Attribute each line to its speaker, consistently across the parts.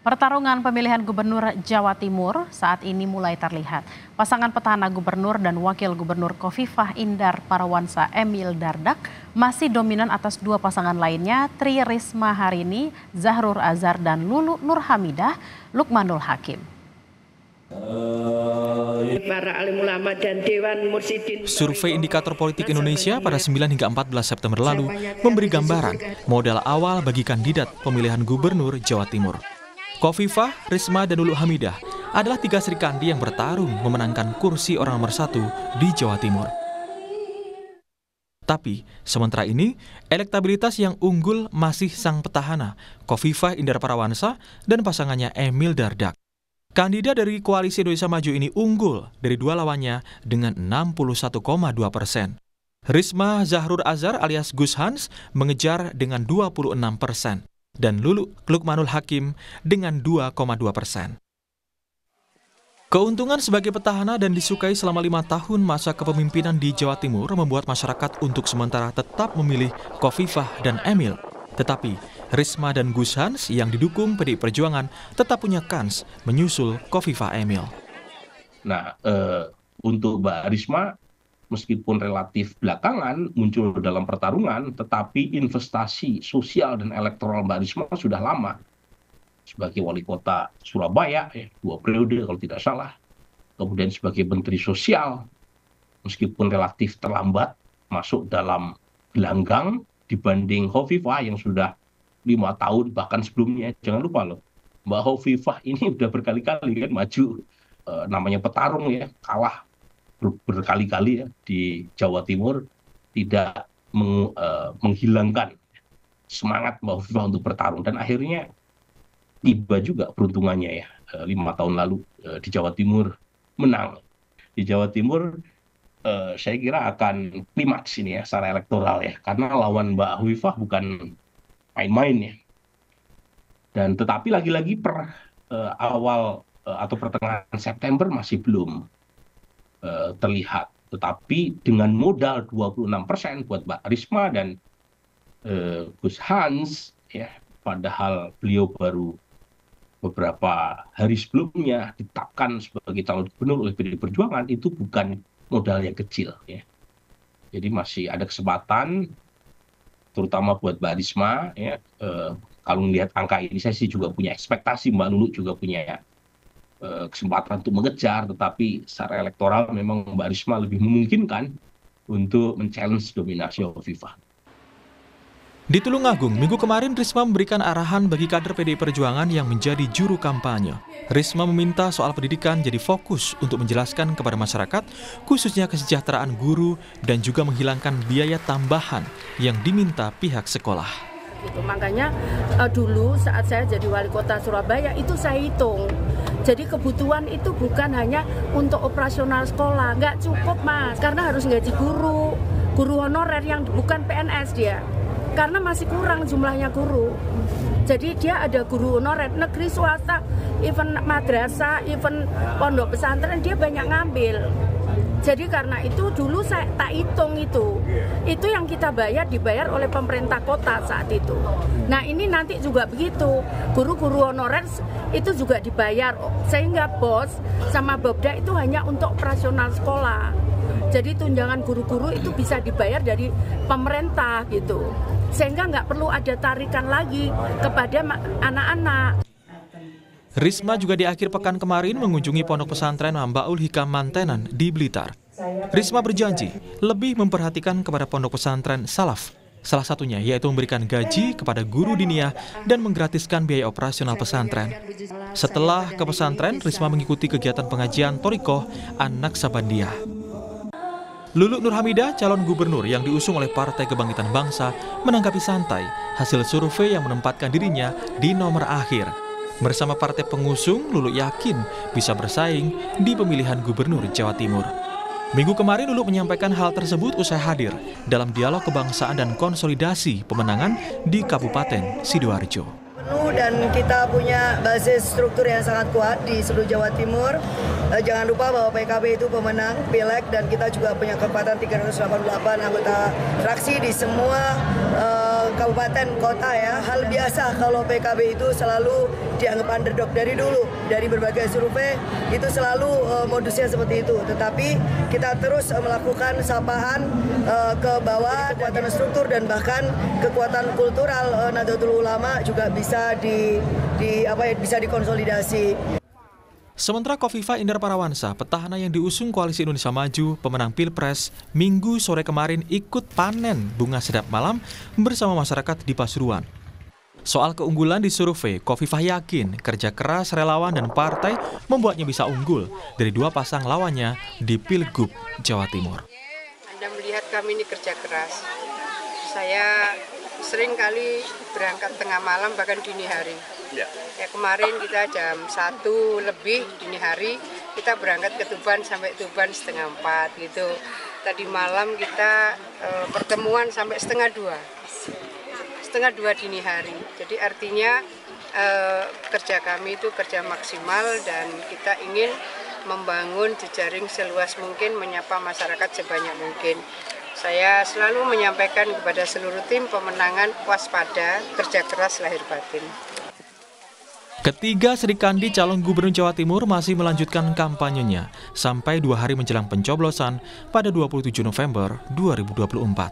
Speaker 1: Pertarungan pemilihan gubernur Jawa Timur saat ini mulai terlihat. Pasangan petahana gubernur dan wakil gubernur Khofifah Indar Parawansa Emil Dardak masih dominan atas dua pasangan lainnya, Tri Risma Harini, Zahrur Azhar dan Lulu Nur Hamidah, Lukmanul Hakim.
Speaker 2: Para alim ulama dan Dewan Mursidin.
Speaker 3: Survei Indikator Politik Indonesia pada 9 hingga 14 September lalu memberi gambaran modal awal bagi kandidat pemilihan gubernur Jawa Timur. Khofifah, Risma, dan Lulu Hamidah adalah tiga serikandi yang bertarung memenangkan kursi orang nomor 1 di Jawa Timur. Tapi, sementara ini, elektabilitas yang unggul masih sang petahana, Khofifah Indar Parawansa dan pasangannya Emil Dardak. Kandidat dari Koalisi Indonesia Maju ini unggul dari dua lawannya dengan 61,2%. Risma Zahrur Azhar alias Gus Hans mengejar dengan 26%. Dan Lukmanul Hakim dengan 2,2%. Keuntungan sebagai petahana dan disukai selama 5 tahun masa kepemimpinan di Jawa Timur membuat masyarakat untuk sementara tetap memilih Khofifah dan Emil. Tetapi Risma dan Gus Hans yang didukung PDI Perjuangan tetap punya kans menyusul Khofifah Emil.
Speaker 4: Nah, untuk Mbak Risma, meskipun relatif belakangan muncul dalam pertarungan, tetapi investasi sosial dan elektoral Mbak Risma sudah lama. Sebagai wali kota Surabaya, 2 periode kalau tidak salah. Kemudian sebagai menteri sosial, meskipun relatif terlambat masuk dalam gelanggang dibanding Khofifah yang sudah 5 tahun bahkan sebelumnya. Jangan lupa loh, Mbak Khofifah ini udah berkali-kali kan maju, namanya petarung ya, kalah berkali-kali ya di Jawa Timur, tidak menghilangkan semangat Mbak Khofifah untuk bertarung, dan akhirnya tiba juga peruntungannya ya, 5 tahun lalu di Jawa Timur menang. Di Jawa Timur saya kira akan klimaks ini ya secara elektoral ya, karena lawan Mbak Khofifah bukan main-main ya. Dan tetapi lagi-lagi per awal atau pertengahan September masih belum terlihat, tetapi dengan modal 26% buat Mbak Risma dan Gus Hans ya, padahal beliau baru beberapa hari sebelumnya ditetapkan sebagai calon gubernur oleh PDI Perjuangan, itu bukan modal yang kecil ya. Jadi masih ada kesempatan, terutama buat Mbak Risma ya. Kalau melihat angka ini, saya sih juga punya ekspektasi Mbak Lulu juga punya kesempatan untuk mengejar, tetapi secara elektoral memang Mbak Risma lebih memungkinkan untuk men-challenge dominasi Khofifah.
Speaker 3: Di Tulungagung, minggu kemarin Risma memberikan arahan bagi kader PDI Perjuangan yang menjadi juru kampanye. Risma meminta soal pendidikan jadi fokus untuk menjelaskan kepada masyarakat, khususnya kesejahteraan guru dan juga menghilangkan biaya tambahan yang diminta pihak sekolah.
Speaker 2: Makanya dulu saat saya jadi wali kota Surabaya itu saya hitung. Jadi kebutuhan itu bukan hanya untuk operasional sekolah, nggak cukup Mas, karena harus gaji guru honorer yang bukan PNS dia, karena masih kurang jumlahnya guru. Jadi dia ada guru honorer negeri, swasta, even madrasah, even pondok pesantren, dia banyak ngambil. Jadi karena itu dulu saya tak hitung itu yang kita dibayar oleh pemerintah kota saat itu. Nah ini nanti juga begitu, guru-guru honorer itu juga dibayar, sehingga BOS sama Bobda itu hanya untuk operasional sekolah. Jadi tunjangan guru-guru itu bisa dibayar dari pemerintah gitu, sehingga nggak perlu ada tarikan lagi kepada anak-anak.
Speaker 3: Risma juga di akhir pekan kemarin mengunjungi pondok pesantren Mambaul Hikam Mantenan di Blitar. Risma berjanji lebih memperhatikan kepada pondok pesantren salaf. Salah satunya yaitu memberikan gaji kepada guru diniyah dan menggratiskan biaya operasional pesantren. Setelah ke pesantren, Risma mengikuti kegiatan pengajian Thorikoh An-Naqsabandiyah. Lulu Nur Hamidah, calon gubernur yang diusung oleh Partai Kebangkitan Bangsa, menanggapi santai hasil survei yang menempatkan dirinya di nomor akhir. Bersama partai pengusung, Lulu yakin bisa bersaing di pemilihan gubernur Jawa Timur. Minggu kemarin Lulu menyampaikan hal tersebut usai hadir dalam dialog kebangsaan dan konsolidasi pemenangan di Kabupaten Sidoarjo.
Speaker 5: Dan kita punya basis struktur yang sangat kuat di seluruh Jawa Timur. Jangan lupa bahwa PKB itu pemenang Pileg, dan kita juga punya kekuatan 388 anggota fraksi di semua kabupaten kota ya. Hal biasa kalau PKB itu selalu dianggap underdog dari dulu. Dari berbagai survei itu selalu modusnya seperti itu. Tetapi kita terus melakukan sapaan ke bawah, kekuatan struktur dan bahkan kekuatan kultural Nahdlatul Ulama juga bisa bisa dikonsolidasi.
Speaker 3: Sementara Khofifah Indar Parawansa, petahana yang diusung Koalisi Indonesia Maju, pemenang Pilpres, Minggu sore kemarin ikut panen bunga sedap malam bersama masyarakat di Pasuruan. Soal keunggulan di survei, Khofifah yakin kerja keras relawan dan partai membuatnya bisa unggul dari dua pasang lawannya di Pilgub Jawa Timur.
Speaker 6: Anda melihat kami ini kerja keras. Saya sering kali berangkat tengah malam bahkan dini hari. Ya, kemarin kita jam 1 lebih dini hari kita berangkat ke Tuban sampai Tuban 3:30 gitu. Tadi malam kita pertemuan sampai 1:30 dini hari. Jadi artinya kerja kami itu kerja maksimal dan kita ingin membangun jejaring seluas mungkin, menyapa masyarakat sebanyak mungkin. Saya selalu menyampaikan kepada seluruh tim pemenangan, waspada, kerja keras lahir batin.
Speaker 3: Ketiga Sri Kandi calon gubernur Jawa Timur masih melanjutkan kampanyenya sampai 2 hari menjelang pencoblosan pada 27 November 2024.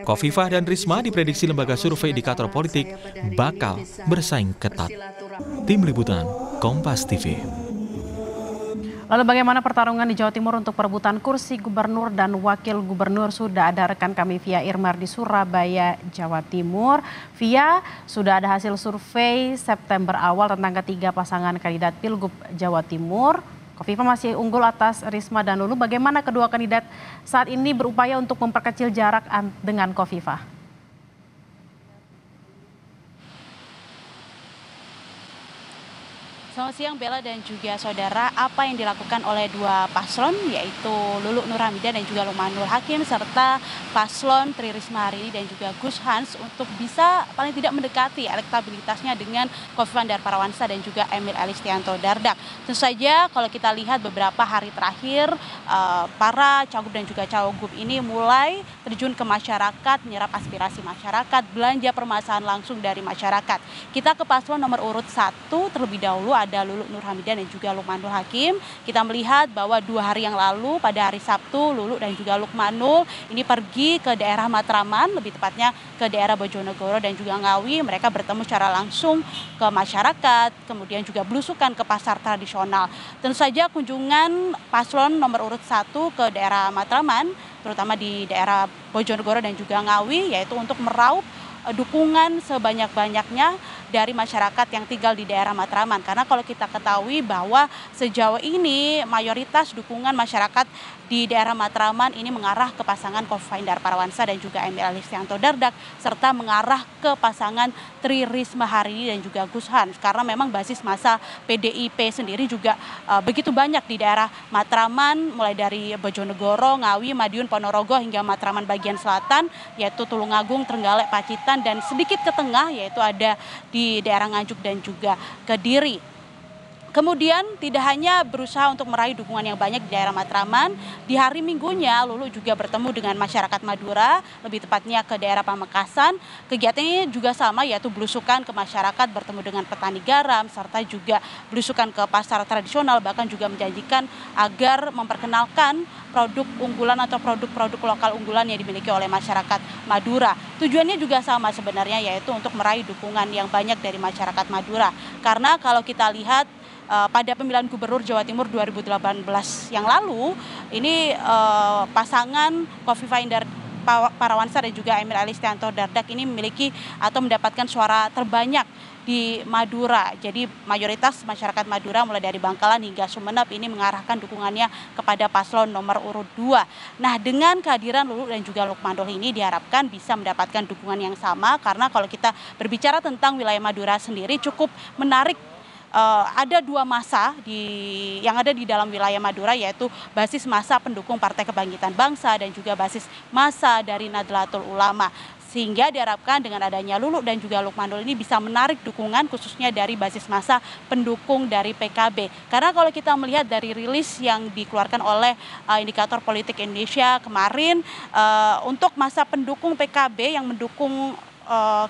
Speaker 3: Khofifah dan Risma diprediksi lembaga survei indikator politik bakal bersaing ketat. Tim Liputan, Kompas TV.
Speaker 1: Lalu bagaimana pertarungan di Jawa Timur untuk perebutan kursi gubernur dan wakil gubernur? Sudah ada rekan kami Via Irmar di Surabaya, Jawa Timur. Via, sudah ada hasil survei September awal tentang ketiga pasangan kandidat Pilgub Jawa Timur. Khofifah masih unggul atas Risma dan Lulu. Bagaimana kedua kandidat saat ini berupaya untuk memperkecil jarak dengan Khofifah?
Speaker 7: Selamat siang Bella dan juga saudara. Apa yang dilakukan oleh dua paslon yaitu Lulu Nur Hamidah dan juga Lukmanul Hakim serta paslon Tri Risma hari ini dan juga Gus Hans untuk bisa paling tidak mendekati elektabilitasnya dengan Khofifah Indar Parawansa dan juga Emil Elistianto Dardak. Tentu saja kalau kita lihat beberapa hari terakhir para cagup dan juga cawagup ini mulai terjun ke masyarakat, menyerap aspirasi masyarakat, belanja permasalahan langsung dari masyarakat. Kita ke paslon nomor urut 1 terlebih dahulu ada Lulu Nur Hamidah dan juga Lukmanul Hakim. Kita melihat bahwa 2 hari yang lalu pada hari Sabtu Lulu dan juga Lukmanul ini pergi ke daerah Matraman, lebih tepatnya ke daerah Bojonegoro dan juga Ngawi. Mereka bertemu secara langsung ke masyarakat, kemudian juga belusukan ke pasar tradisional. Tentu saja kunjungan paslon nomor urut 1 ke daerah Matraman, terutama di daerah Bojonegoro dan juga Ngawi, yaitu untuk meraup dukungan sebanyak-banyaknya dari masyarakat yang tinggal di daerah Matraman. Karena kalau kita ketahui bahwa sejauh ini mayoritas dukungan masyarakat di daerah Matraman ini mengarah ke pasangan Khofifah Indar Parawansa dan juga Emil Elistianto Dardak serta mengarah ke pasangan Tri Risma hari ini dan juga Gus Hans. Karena memang basis massa PDIP sendiri juga begitu banyak di daerah Matraman, mulai dari Bojonegoro, Ngawi, Madiun, Ponorogo hingga Matraman bagian selatan yaitu Tulungagung, Trenggalek, Pacitan dan sedikit ke tengah yaitu ada di daerah Nganjuk dan juga Kediri. Kemudian tidak hanya berusaha untuk meraih dukungan yang banyak di daerah Matraman, di hari Minggunya Lulu juga bertemu dengan masyarakat Madura, lebih tepatnya ke daerah Pamekasan. Kegiatannya juga sama yaitu belusukan ke masyarakat, bertemu dengan petani garam, serta juga belusukan ke pasar tradisional, bahkan juga menjanjikan agar memperkenalkan produk unggulan atau produk-produk lokal unggulan yang dimiliki oleh masyarakat Madura. Tujuannya juga sama sebenarnya yaitu untuk meraih dukungan yang banyak dari masyarakat Madura. Karena kalau kita lihat pada pemilihan gubernur Jawa Timur 2018 yang lalu, ini pasangan Khofifah Indar Parawansa dan juga Emil Elistianto Dardak ini memiliki atau mendapatkan suara terbanyak di Madura. Jadi mayoritas masyarakat Madura mulai dari Bangkalan hingga Sumeneb ini mengarahkan dukungannya kepada paslon nomor urut 2. Nah, dengan kehadiran Lulu dan juga Lukmanul ini diharapkan bisa mendapatkan dukungan yang sama karena kalau kita berbicara tentang wilayah Madura sendiri cukup menarik. Ada 2 massa yang ada di dalam wilayah Madura yaitu basis massa pendukung Partai Kebangkitan Bangsa dan juga basis massa dari Nahdlatul Ulama. Sehingga diharapkan dengan adanya Lulu dan juga Lukmanul ini bisa menarik dukungan khususnya dari basis massa pendukung dari PKB. Karena kalau kita melihat dari rilis yang dikeluarkan oleh Indikator Politik Indonesia kemarin untuk massa pendukung PKB yang mendukung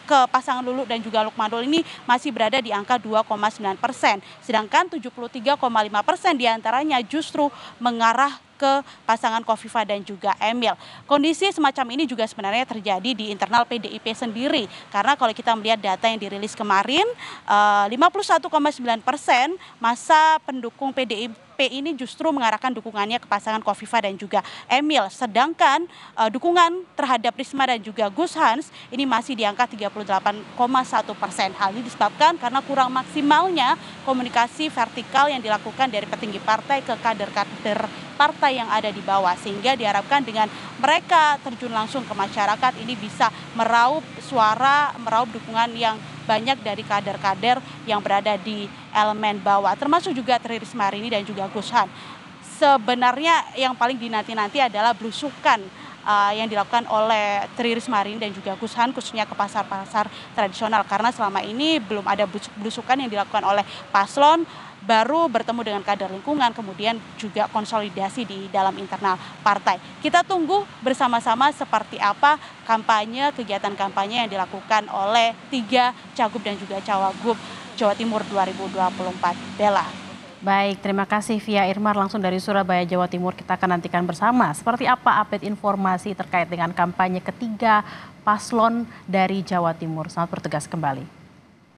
Speaker 7: ke pasangan Lulu dan juga Lukmanul ini masih berada di angka 2,9%. Sedangkan 73,5% diantaranya justru mengarah ke pasangan Khofifah dan juga Emil. Kondisi semacam ini juga sebenarnya terjadi di internal PDIP sendiri. Karena kalau kita melihat data yang dirilis kemarin, 51,9% masa pendukung PDIP ini justru mengarahkan dukungannya ke pasangan Khofifah dan juga Emil. Sedangkan dukungan terhadap Risma dan juga Gus Hans ini masih di angka 38,1%. Hal ini disebabkan karena kurang maksimalnya komunikasi vertikal yang dilakukan dari petinggi partai ke kader-kader partai yang ada di bawah, sehingga diharapkan dengan mereka terjun langsung ke masyarakat ini bisa meraup suara, meraup dukungan yang banyak dari kader-kader yang berada di elemen bawah, termasuk juga Tri Risma hari ini dan juga Gus Hans. Sebenarnya yang paling dinanti-nanti adalah belusukan yang dilakukan oleh Tri Risma hari ini dan juga Gus Hans, khususnya ke pasar-pasar tradisional, karena selama ini belum ada belusukan yang dilakukan oleh paslon, baru bertemu dengan kader lingkungan, kemudian juga konsolidasi di dalam internal partai. Kita tunggu bersama-sama seperti apa kegiatan kampanye yang dilakukan oleh 3 cagup dan juga cawagup Jawa Timur 2024. Bella.
Speaker 1: Baik, terima kasih Via Irmar langsung dari Surabaya, Jawa Timur. Kita akan nantikan bersama seperti apa update informasi terkait dengan kampanye ketiga paslon dari Jawa Timur. Selamat bertugas kembali.